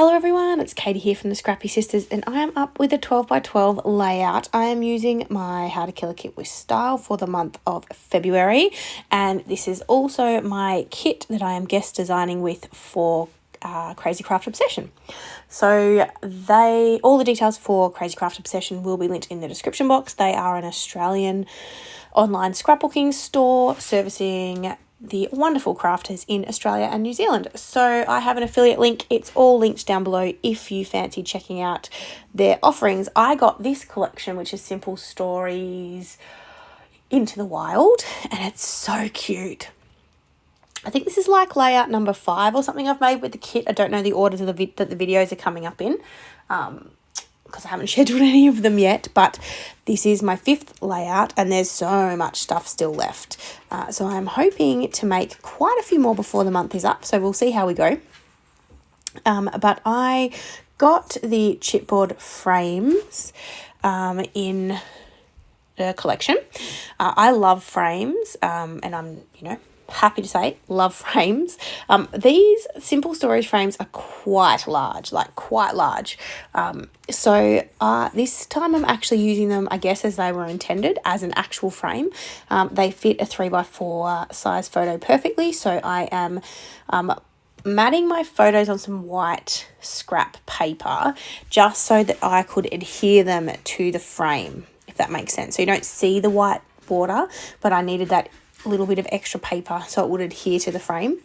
Hello everyone, it's Katie here from the Scrappy Sisters and I am up with a 12 by 12 layout. I am using my How to Kill a Kit with Style for the month of February, and this is also my kit that I am guest designing with for Crazy Craft Obsession. So all the details for Crazy Craft Obsession will be linked in the description box. They are an Australian online scrapbooking store servicing the wonderful crafters in Australia and New Zealand. So I have an affiliate link. It's all linked down below if you fancy checking out their offerings. I got this collection, which is Simple Stories Into the Wild, and it's so cute. I think this is like layout number 5 or something I've made with the kit. I don't know the orders of that the videos are coming up in, because I haven't scheduled any of them yet, but this is my 5th layout and there's so much stuff still left. So I'm hoping to make quite a few more before the month is up, so we'll see how we go. But I got the chipboard frames in the collection. I love frames, and I'm, happy to say love frames. These Simple Stories frames are quite large. So this time I'm actually using them, I guess, as they were intended, as an actual frame. They fit a 3x4 size photo perfectly, so I am matting my photos on some white scrap paper just so that I could adhere them to the frame, if that makes sense. So you don't see the white border, but I needed that little bit of extra paper so it would adhere to the frame.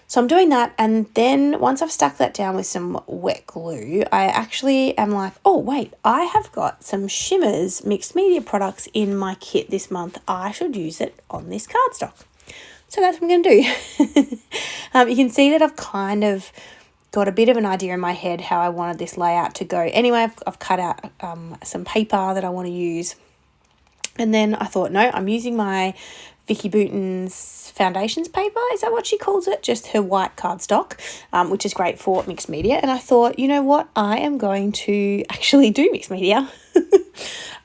So I'm doing that, and then once I've stuck that down with some wet glue, I actually am like, oh wait, I have got some Shimmers mixed media products in my kit this month. I should use it on this cardstock. So that's what I'm going to do. You can see that I've kind of got a bit of an idea in my head how I wanted this layout to go. Anyway, I've cut out some paper that I want to use. And then I thought, no, I'm using my Vicky Bouton's foundations paper. Is that what she calls it? Just her white cardstock, which is great for mixed media. And I thought, you know what? I am going to actually do mixed media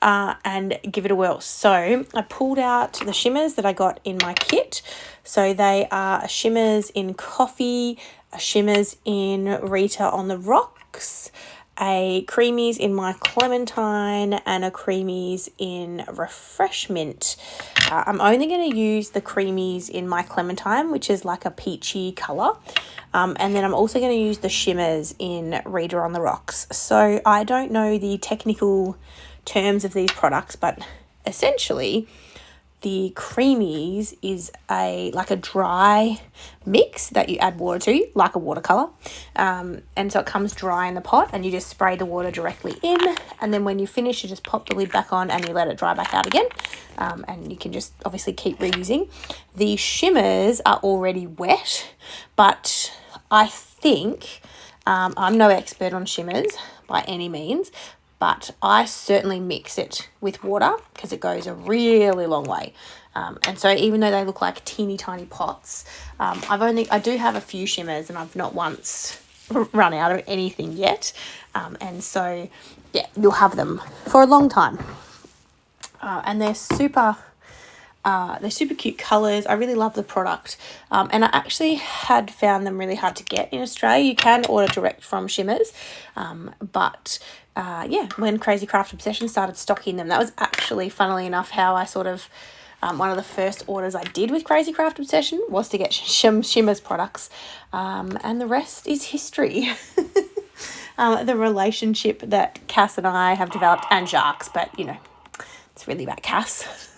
and give it a whirl. So I pulled out the shimmers that I got in my kit. So they are shimmers in coffee, a shimmers in Rita on the Rocks, a creamies in my clementine, and a creamies in refreshment. I'm only going to use the creamies in my clementine, which is like a peachy colour. And then I'm also going to use the shimmers in Rita on the Rocks. So I don't know the technical terms of these products, but essentially the creamies is like a dry mix that you add water to, like a watercolour. And so it comes dry in the pot and you just spray the water directly in. And then when you finish, you just pop the lid back on and you let it dry back out again. And you can just obviously keep reusing. The shimmers are already wet, but I think, I'm no expert on shimmers by any means, but I certainly mix it with water because it goes a really long way. And so even though they look like teeny tiny pots, I do have a few shimmers and I've not once run out of anything yet. And so, yeah, you'll have them for a long time. And they're super cute colours. I really love the product. And I actually had found them really hard to get in Australia. You can order direct from Shimmers. But when Crazy Craft Obsession started stocking them, that was actually, funnily enough, how I sort of, one of the first orders I did with Crazy Craft Obsession was to get Shimmers products. And the rest is history. The relationship that Cass and I have developed, and Jacques, but, it's really about Cass.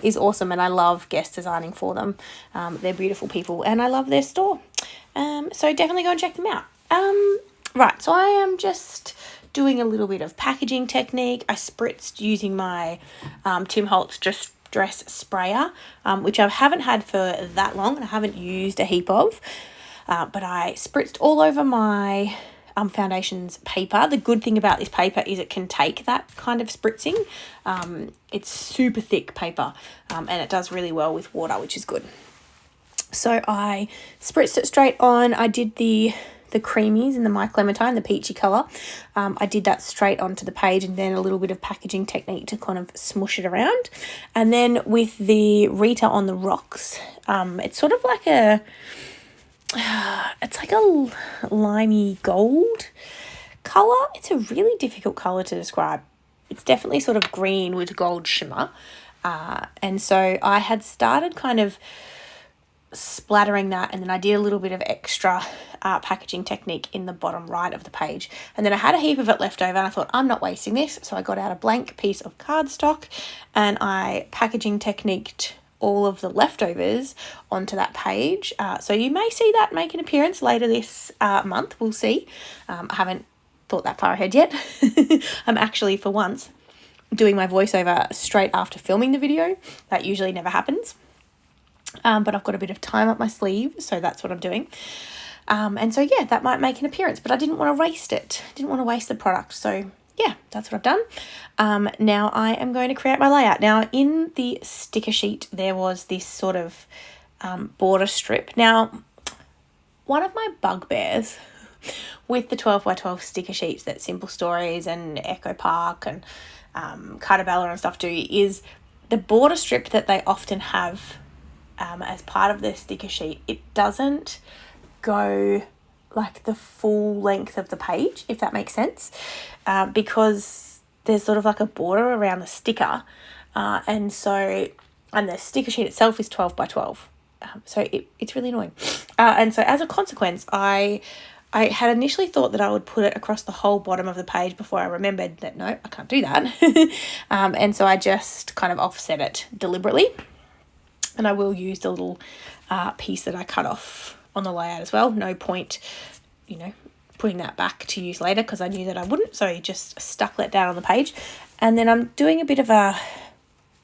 Is awesome, and I love guest designing for them. They're beautiful people and I love their store. So definitely go and check them out. Right, so I am just doing a little bit of packaging technique. I spritzed using my Tim Holtz Dress Sprayer, which I haven't had for that long and I haven't used a heap of. But I spritzed all over my foundations paper. The good thing about this paper is it can take that kind of spritzing. It's super thick paper, and it does really well with water, which is good. So I spritzed it straight on. I did the creamies in the My Clementine, the peachy colour. I did that straight onto the page, and then a little bit of packaging technique to kind of smush it around. And then with the Rita on the Rocks, it's sort of like a it's like a limey gold colour. It's a really difficult colour to describe. It's definitely sort of green with gold shimmer. And so I had started kind of splattering that, and then I did a little bit of extra packaging technique in the bottom right of the page, and then I had a heap of it left over and I thought, I'm not wasting this, so I got out a blank piece of cardstock and I packaging techniqued all of the leftovers onto that page. So you may see that make an appearance later this month. We'll see. I haven't thought that far ahead yet. I'm actually, for once, doing my voiceover straight after filming the video. That usually never happens. But I've got a bit of time up my sleeve, so that's what I'm doing. And so, yeah, that might make an appearance, but I didn't want to waste it. Didn't want to waste the product. So, yeah, that's what I've done. Now I am going to create my layout. Now, in the sticker sheet, there was this sort of border strip. Now, one of my bugbears with the 12 by 12 sticker sheets that Simple Stories and Echo Park and Cartabella and stuff do is the border strip that they often have as part of their sticker sheet. It doesn't go like the full length of the page, if that makes sense, because there's sort of like a border around the sticker, and the sticker sheet itself is 12 by 12. So it's really annoying. And so as a consequence, I had initially thought that I would put it across the whole bottom of the page before I remembered that, no, I can't do that. And so I just kind of offset it deliberately. And I will use the little piece that I cut off on the layout as well. No point, putting that back to use later because I knew that I wouldn't. So I just stuck that down on the page. And then I'm doing a bit of a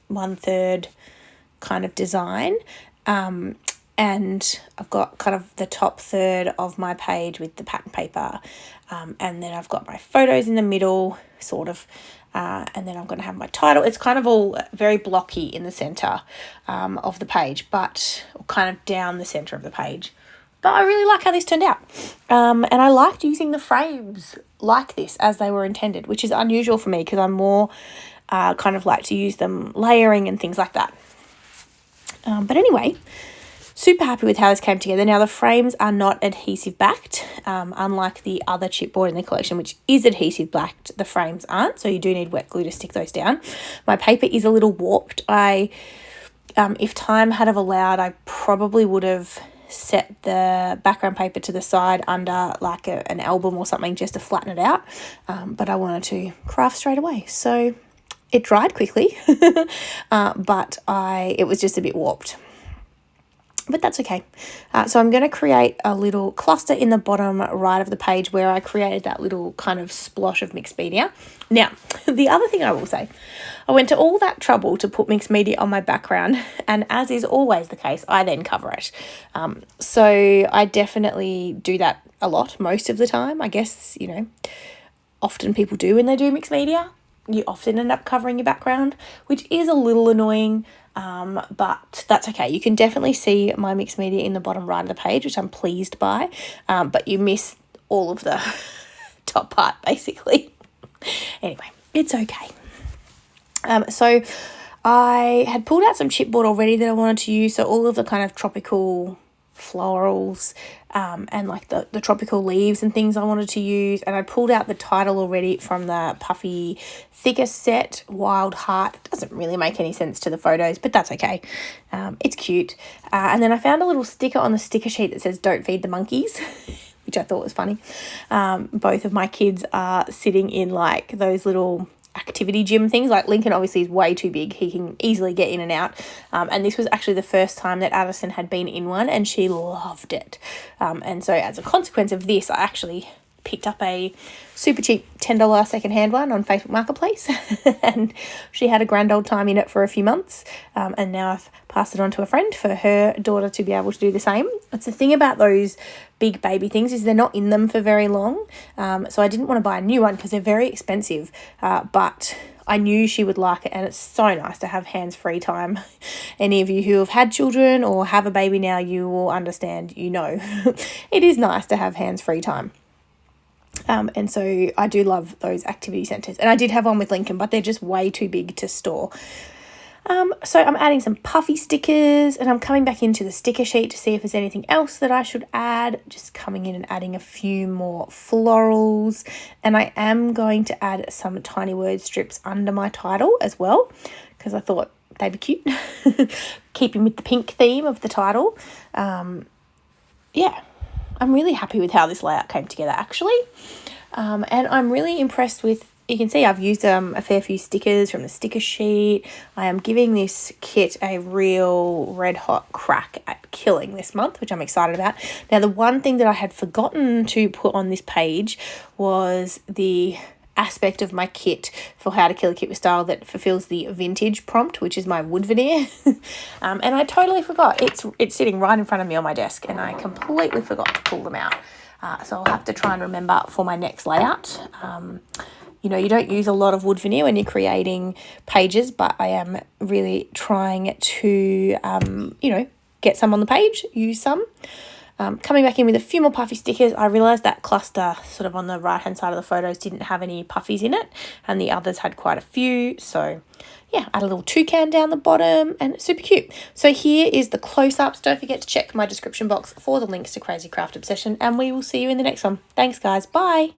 1/3 kind of design. And I've got kind of the top third of my page with the pattern paper. And then I've got my photos in the middle, sort of. And then I'm going to have my title. It's kind of all very blocky in the centre of the page, but kind of down the centre of the page. But I really like how this turned out. And I liked using the frames like this as they were intended, which is unusual for me because I'm more kind of like to use them layering and things like that. But anyway, super happy with how this came together. Now, the frames are not adhesive backed, unlike the other chipboard in the collection, which is adhesive backed. The frames aren't, so you do need wet glue to stick those down. My paper is a little warped. If time had have allowed, I probably would have set the background paper to the side under like an album or something just to flatten it out, but I wanted to craft straight away. So it dried quickly, but it was just a bit warped. But that's okay. So I'm going to create a little cluster in the bottom right of the page where I created that little kind of splosh of mixed media. Now, the other thing I will say, I went to all that trouble to put mixed media on my background, and as is always the case, I then cover it. So I definitely do that a lot, most of the time. I guess, often people do when they do mixed media. You often end up covering your background, which is a little annoying. But that's okay. You can definitely see my mixed media in the bottom right of the page, which I'm pleased by, but you miss all of the top part basically. Anyway, it's okay. So I had pulled out some chipboard already that I wanted to use, so all of the kind of tropical florals and like the tropical leaves and things I wanted to use, and I pulled out the title already from the Puffy Thicker set, Wild Heart. It doesn't really make any sense to the photos, but that's okay. It's cute. And then I found a little sticker on the sticker sheet that says "Don't feed the monkeys," which I thought was funny. Both of my kids are sitting in like those little activity gym things. Like Lincoln obviously is way too big, he can easily get in and out, and this was actually the first time that Addison had been in one, and she loved it. And so as a consequence of this, I actually picked up a super cheap $10 secondhand one on Facebook Marketplace and she had a grand old time in it for a few months, and now I've passed it on to a friend for her daughter to be able to do the same. It's the thing about those big baby things is they're not in them for very long, so I didn't want to buy a new one because they're very expensive, but I knew she would like it, and it's so nice to have hands-free time. Any of you who have had children or have a baby now, you will understand, it is nice to have hands-free time. And so I do love those activity centres. And I did have one with Lincoln, but they're just way too big to store. So I'm adding some puffy stickers, and I'm coming back into the sticker sheet to see if there's anything else that I should add. Just coming in and adding a few more florals, and I am going to add some tiny word strips under my title as well, because I thought they'd be cute, keeping with the pink theme of the title. Yeah, I'm really happy with how this layout came together actually. And I'm really impressed with, you can see I've used a fair few stickers from the sticker sheet. I am giving this kit a real red hot crack at killing this month, which I'm excited about. Now, the one thing that I had forgotten to put on this page was the aspect of my kit for how to kill a kit with style that fulfills the vintage prompt, which is my wood veneer. And I totally forgot. It's sitting right in front of me on my desk, and I completely forgot to pull them out. So I'll have to try and remember for my next layout. You know, you don't use a lot of wood veneer when you're creating pages, but I am really trying to, you know, get some on the page, use some. Coming back in with a few more puffy stickers, I realised that cluster sort of on the right-hand side of the photos didn't have any puffies in it, and the others had quite a few. So, yeah, add a little toucan down the bottom, and it's super cute. So here is the close-ups. Don't forget to check my description box for the links to Crazy Craft Obsession, and we will see you in the next one. Thanks, guys. Bye.